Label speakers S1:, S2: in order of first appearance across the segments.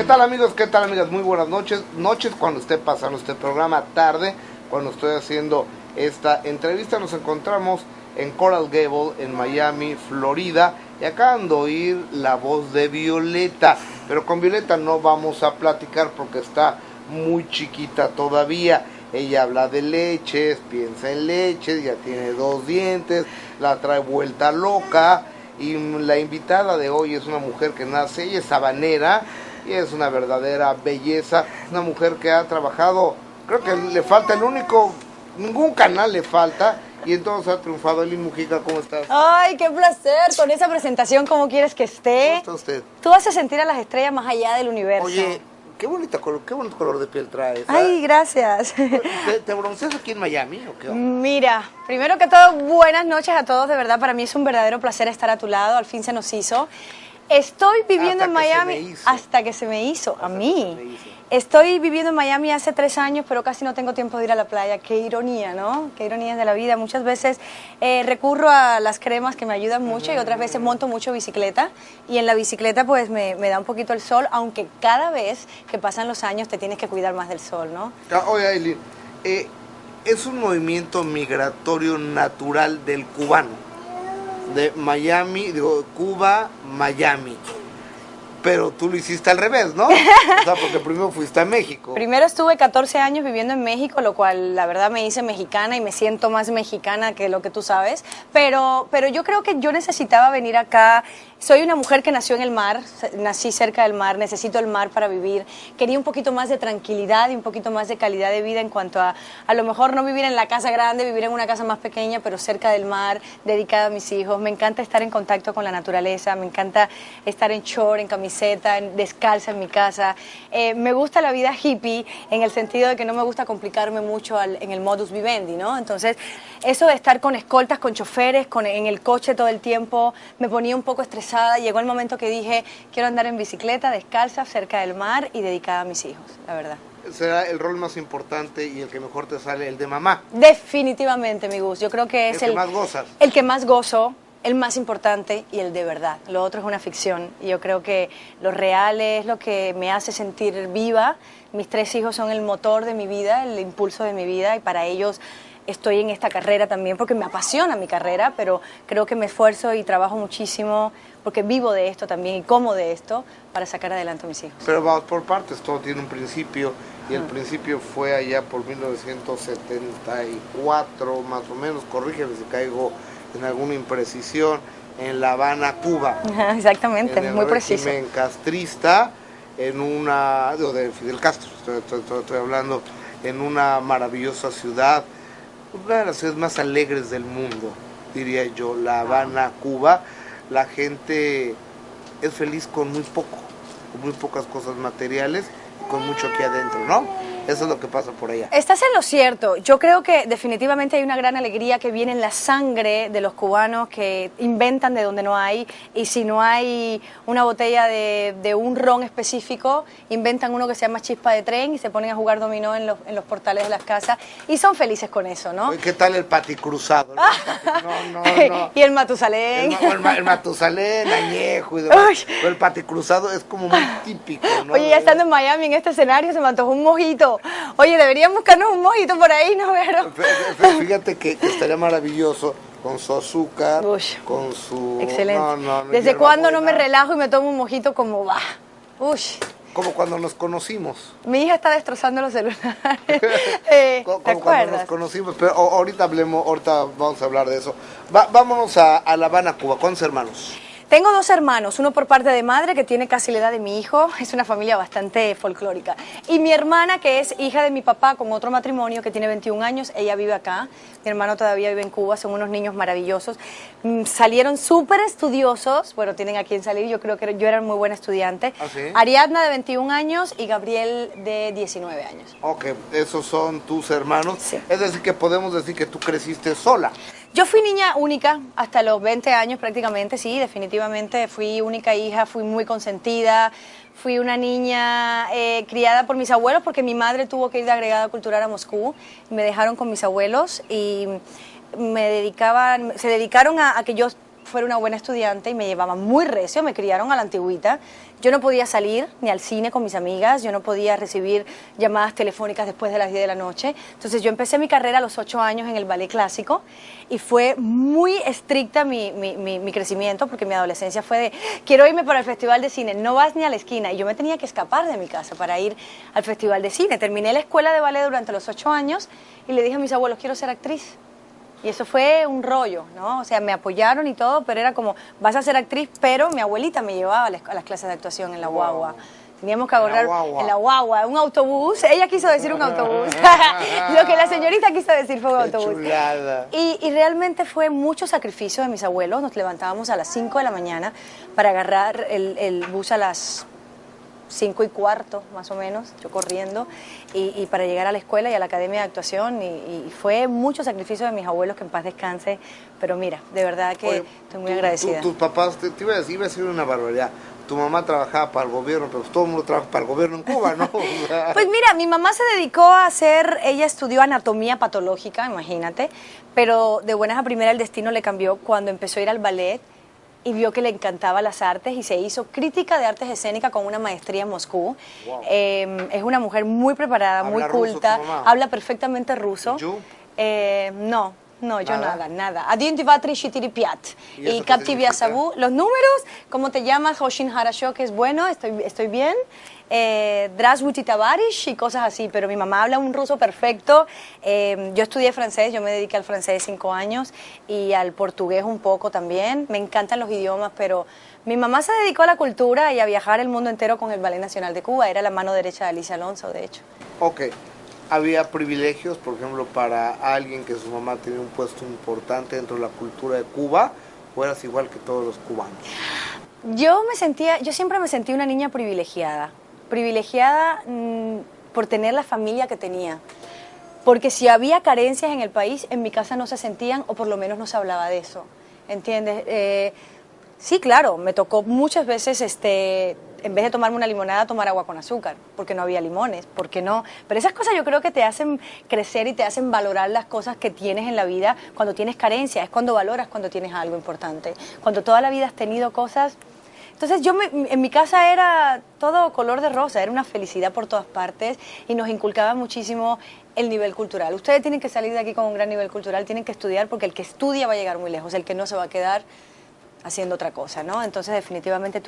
S1: tal amigos? ¿Qué tal amigas? Muy buenas noches. Noches cuando esté pasando este programa, tarde cuando estoy haciendo esta entrevista. Nos encontramos en Coral Gable, en Miami, Florida. Y acaban de oír la voz de Violeta. Pero con Violeta no vamos a platicar porque está muy chiquita todavía. Ella habla de leches, piensa en leches, ya tiene 2 dientes, la trae vuelta loca. Y la invitada de hoy es una mujer que nace, ella es habanera y es una verdadera belleza. Una mujer que ha trabajado, creo que le falta ningún canal le falta. Y entonces ha triunfado. Elin Mujica, ¿cómo estás?
S2: Ay, qué placer, con esa presentación, ¿cómo quieres que esté?
S1: ¿Cómo está usted?
S2: Tú haces sentir a las estrellas más allá del universo.
S1: Oye, qué bonito color de piel traes.
S2: Ay, gracias.
S1: ¿Te bronceas aquí en Miami o qué?
S2: Mira, primero que todo, buenas noches a todos, de verdad, para mí es un verdadero placer estar a tu lado, al fin se nos hizo. Estoy viviendo en Miami hasta que se me hizo, a mí. Estoy viviendo en Miami hace 3 años, pero casi no tengo tiempo de ir a la playa. Qué ironía, ¿no? Qué ironía de la vida. Muchas veces recurro a las cremas que me ayudan mucho y otras veces monto mucho bicicleta. Y en la bicicleta pues me da un poquito el sol, aunque cada vez que pasan los años te tienes que cuidar más del sol, ¿no?
S1: Oye, Aileen, es un movimiento migratorio natural del cubano. De Miami, digo, Cuba, Miami. Pero tú lo hiciste al revés, ¿no? O sea, porque primero fuiste a México.
S2: Primero estuve 14 años viviendo en México, lo cual la verdad me hice mexicana y me siento más mexicana que lo que tú sabes. Pero yo creo que yo necesitaba venir acá. Soy una mujer que nació en el mar, nací cerca del mar, necesito el mar para vivir. Quería un poquito más de tranquilidad y un poquito más de calidad de vida en cuanto a lo mejor no vivir en la casa grande, vivir en una casa más pequeña, pero cerca del mar, dedicada a mis hijos. Me encanta estar en contacto con la naturaleza, me encanta estar en short, en camiseta, descalza en mi casa. Me gusta la vida hippie en el sentido de que no me gusta complicarme mucho en el modus vivendi, ¿no? Entonces, eso de estar con escoltas, con choferes, en el coche todo el tiempo, me ponía un poco estresada. Llegó el momento que dije, quiero andar en bicicleta, descalza, cerca del mar y dedicada a mis hijos, la verdad.
S1: ¿Será el rol más importante y el que mejor te sale, el de mamá?
S2: Definitivamente, mi Gus. Yo creo que es
S1: el que más gozas.
S2: El que más gozo, el más importante y el de verdad. Lo otro es una ficción. Y yo creo que lo real es lo que me hace sentir viva. Mis 3 hijos son el motor de mi vida, el impulso de mi vida, y para ellos estoy en esta carrera también porque me apasiona mi carrera, pero creo que me esfuerzo y trabajo muchísimo porque vivo de esto también y como de esto para sacar adelante a mis hijos.
S1: Pero vamos por partes, todo tiene un principio y el principio fue allá por 1974 más o menos, corrígeme si caigo en alguna imprecisión, en La Habana, Cuba.
S2: Exactamente, muy preciso.
S1: En el régimen castrista, en una, de Fidel Castro, estoy hablando, en una maravillosa ciudad, una de las ciudades más alegres del mundo, diría yo, La Habana, Cuba. La gente es feliz con muy poco, con muy pocas cosas materiales y con mucho aquí adentro, ¿no? Eso es lo que pasa por allá.
S2: Estás en lo cierto. Yo creo que definitivamente hay una gran alegría que viene en la sangre de los cubanos que inventan de donde no hay, y si no hay una botella de un ron específico, inventan uno que se llama chispa de tren y se ponen a jugar dominó en los portales de las casas y son felices con eso, ¿no?
S1: ¿Qué tal el paticruzado? No.
S2: Y el Matusalén.
S1: El Matusalén, añejo y demás. Pero el paticruzado es como muy típico, ¿no?
S2: Oye, ya estando en Miami en este escenario se me antojó un mojito. Oye, deberíamos buscarnos un mojito por ahí, ¿no, Vero?
S1: Fíjate que estaría maravilloso con su azúcar, con su...
S2: Excelente. ¿Desde cuándo no me relajo y me tomo un mojito como va?
S1: Como cuando nos conocimos.
S2: Mi hija está destrozando los celulares.
S1: Como cuando nos conocimos, pero ahorita vamos a hablar de eso. Vámonos a La Habana, Cuba. ¿Cuántos hermanos?
S2: Tengo 2 hermanos, uno por parte de madre que tiene casi la edad de mi hijo, es una familia bastante folclórica. Y mi hermana que es hija de mi papá con otro matrimonio que tiene 21 años, ella vive acá, mi hermano todavía vive en Cuba, son unos niños maravillosos. Salieron súper estudiosos, bueno, tienen a quien salir, yo creo que yo era muy buena estudiante.
S1: ¿Ah, sí?
S2: Ariadna de 21 años y Gabriel de 19 años.
S1: Ok, esos son tus hermanos.
S2: Sí.
S1: Es decir, que podemos decir que tú creciste sola.
S2: Yo fui niña única hasta los 20 años prácticamente, sí, definitivamente fui única hija, fui muy consentida, fui una niña criada por mis abuelos porque mi madre tuvo que ir de agregada cultural a Moscú, me dejaron con mis abuelos y se dedicaron a que yo fuera una buena estudiante y me llevaban muy recio, me criaron a la antigüita. Yo no podía salir ni al cine con mis amigas, yo no podía recibir llamadas telefónicas después de las 10 de la noche. Entonces yo empecé mi carrera a los 8 años en el ballet clásico y fue muy estricta mi crecimiento, porque mi adolescencia fue de, quiero irme para el festival de cine, no vas ni a la esquina. Y yo me tenía que escapar de mi casa para ir al festival de cine. Terminé la escuela de ballet durante los 8 años y le dije a mis abuelos, quiero ser actriz. Y eso fue un rollo, ¿no? O sea, me apoyaron y todo, pero era como, vas a ser actriz, pero mi abuelita me llevaba a las clases de actuación en la guagua. Teníamos que agarrar en la guagua, un autobús. Ella quiso decir un autobús. Lo que la señorita quiso decir fue un autobús. Y realmente fue mucho sacrificio de mis abuelos. Nos levantábamos a las 5 de la mañana para agarrar el bus a las 5:15, más o menos, yo corriendo, y para llegar a la escuela y a la academia de actuación, y fue mucho sacrificio de mis abuelos, que en paz descanse, pero mira, de verdad que estoy muy agradecida.
S1: Tus papás, te iba a decir una barbaridad, tu mamá trabajaba para el gobierno, pero todo el mundo trabaja para el gobierno en Cuba, ¿no?
S2: Pues mira, mi mamá se dedicó a ella estudió anatomía patológica, imagínate, pero de buenas a primeras el destino le cambió cuando empezó a ir al ballet, y vio que le encantaban las artes y se hizo crítica de artes escénicas con una maestría en Moscú. Wow. Es una mujer muy preparada, muy culta, habla perfectamente ruso. No, yo nada. Adin Divatri Shitiripiat. Y Captivia Sabu. Los números, ¿cómo te llamas? Hoshin Harashok, es bueno, estoy bien. Drasvuti Tavarish y cosas así, pero mi mamá habla un ruso perfecto. Yo estudié francés, yo me dediqué al francés 5 años y al portugués un poco también. Me encantan los idiomas, pero mi mamá se dedicó a la cultura y a viajar el mundo entero con el Ballet Nacional de Cuba. Era la mano derecha de Alicia Alonso, de hecho.
S1: Ok. ¿Había privilegios, por ejemplo, para alguien que su mamá tenía un puesto importante dentro de la cultura de Cuba, o eras igual que todos los cubanos?
S2: Yo siempre me sentí una niña privilegiada por tener la familia que tenía, porque si había carencias en el país, en mi casa no se sentían, o por lo menos no se hablaba de eso, ¿entiendes? Sí, claro, me tocó muchas veces, en vez de tomarme una limonada, tomar agua con azúcar, porque no había limones, porque no. Pero esas cosas yo creo que te hacen crecer y te hacen valorar las cosas que tienes en la vida cuando tienes carencia, es cuando valoras cuando tienes algo importante. Cuando toda la vida has tenido cosas. Entonces en mi casa era todo color de rosa, era una felicidad por todas partes y nos inculcaba muchísimo el nivel cultural. Ustedes tienen que salir de aquí con un gran nivel cultural, tienen que estudiar, porque el que estudia va a llegar muy lejos, el que no se va a quedar haciendo otra cosa, ¿no? Entonces definitivamente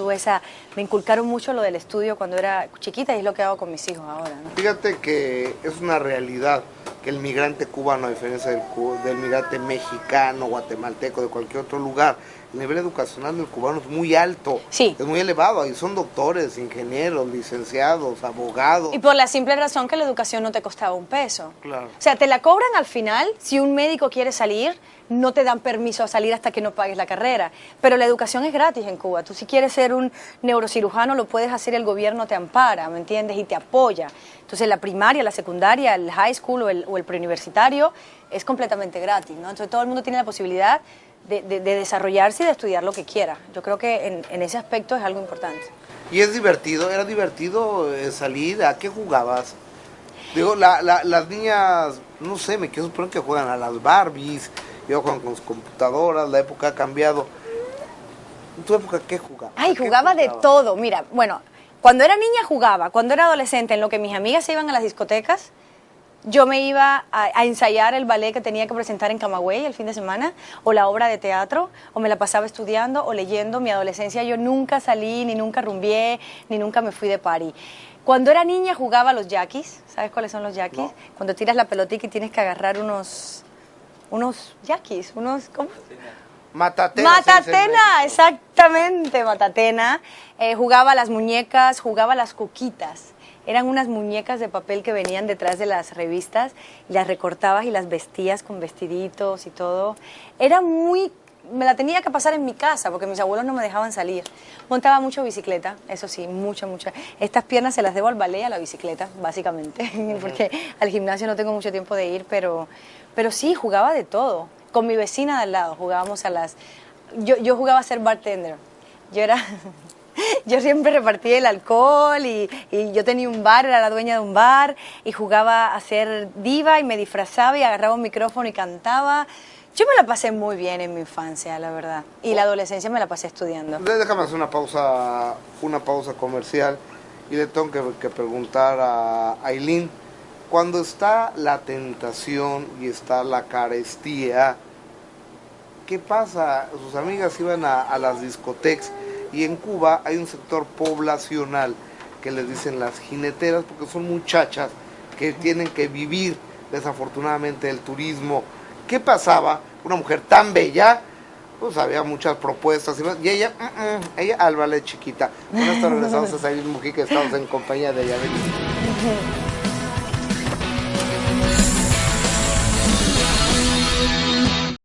S2: me inculcaron mucho lo del estudio cuando era chiquita y es lo que hago con mis hijos ahora, ¿no?
S1: Fíjate que es una realidad que el migrante cubano, a diferencia del migrante mexicano, guatemalteco, de cualquier otro lugar, el nivel educacional del cubano es muy alto,
S2: sí,
S1: es muy elevado, ahí son doctores, ingenieros, licenciados, abogados.
S2: Y por la simple razón que la educación no te costaba un peso.
S1: Claro.
S2: O sea, te la cobran al final. Si un médico quiere salir, no te dan permiso a salir hasta que no pagues la carrera. Pero la educación es gratis en Cuba. Tú si quieres ser un neurocirujano lo puedes hacer, el gobierno te ampara, ¿me entiendes? Y te apoya. Entonces la primaria, la secundaria, el high school o el preuniversitario es completamente gratis, ¿no? Entonces todo el mundo tiene la posibilidad de desarrollarse y de estudiar lo que quiera. Yo creo que en ese aspecto es algo importante.
S1: ¿Y es divertido? ¿Era divertido salir? ¿A qué jugabas? Digo, las niñas, no sé, me quiero suponer que juegan a las Barbies, yo juegan con sus computadoras, la época ha cambiado. ¿En tu época qué jugabas?
S2: Ay, jugaba de todo. Mira, bueno, cuando era niña jugaba, cuando era adolescente, en lo que mis amigas se iban a las discotecas, yo me iba a ensayar el ballet que tenía que presentar en Camagüey el fin de semana, o la obra de teatro, o me la pasaba estudiando o leyendo. Mi adolescencia yo nunca salí, ni nunca rumbié, ni nunca me fui de party. Cuando era niña jugaba a los yaquis. ¿Sabes cuáles son los yaquis? No. Cuando tiras la pelotita y tienes que agarrar unos yaquis, ¿cómo?
S1: Matatena.
S2: Matatena, exactamente, matatena. Jugaba a las muñecas, jugaba a las cuquitas. Eran unas muñecas de papel que venían detrás de las revistas y las recortabas y las vestías con vestiditos y todo. Me la tenía que pasar en mi casa porque mis abuelos no me dejaban salir. Montaba mucho bicicleta, eso sí, mucha. Estas piernas se las debo al ballet y a la bicicleta, básicamente, porque al gimnasio no tengo mucho tiempo de ir, pero sí, jugaba de todo. Con mi vecina de al lado jugábamos yo jugaba a ser bartender. Yo siempre repartía el alcohol y yo tenía un bar, era la dueña de un bar y jugaba a ser diva y me disfrazaba y agarraba un micrófono y cantaba. Yo me la pasé muy bien en mi infancia, la verdad. Y la adolescencia me la pasé estudiando.
S1: Déjame hacer una pausa comercial y le tengo que preguntar a Ailín, cuando está la tentación y está la carestía, ¿qué pasa? Sus amigas iban a las discotecas y en Cuba hay un sector poblacional que les dicen las jineteras porque son muchachas que tienen que vivir desafortunadamente el turismo. ¿Qué pasaba? Una mujer tan bella, pues había muchas propuestas y ella al ballet chiquita. Bueno, hasta regresamos a Ailín Mujica, estamos en compañía de Yabeli.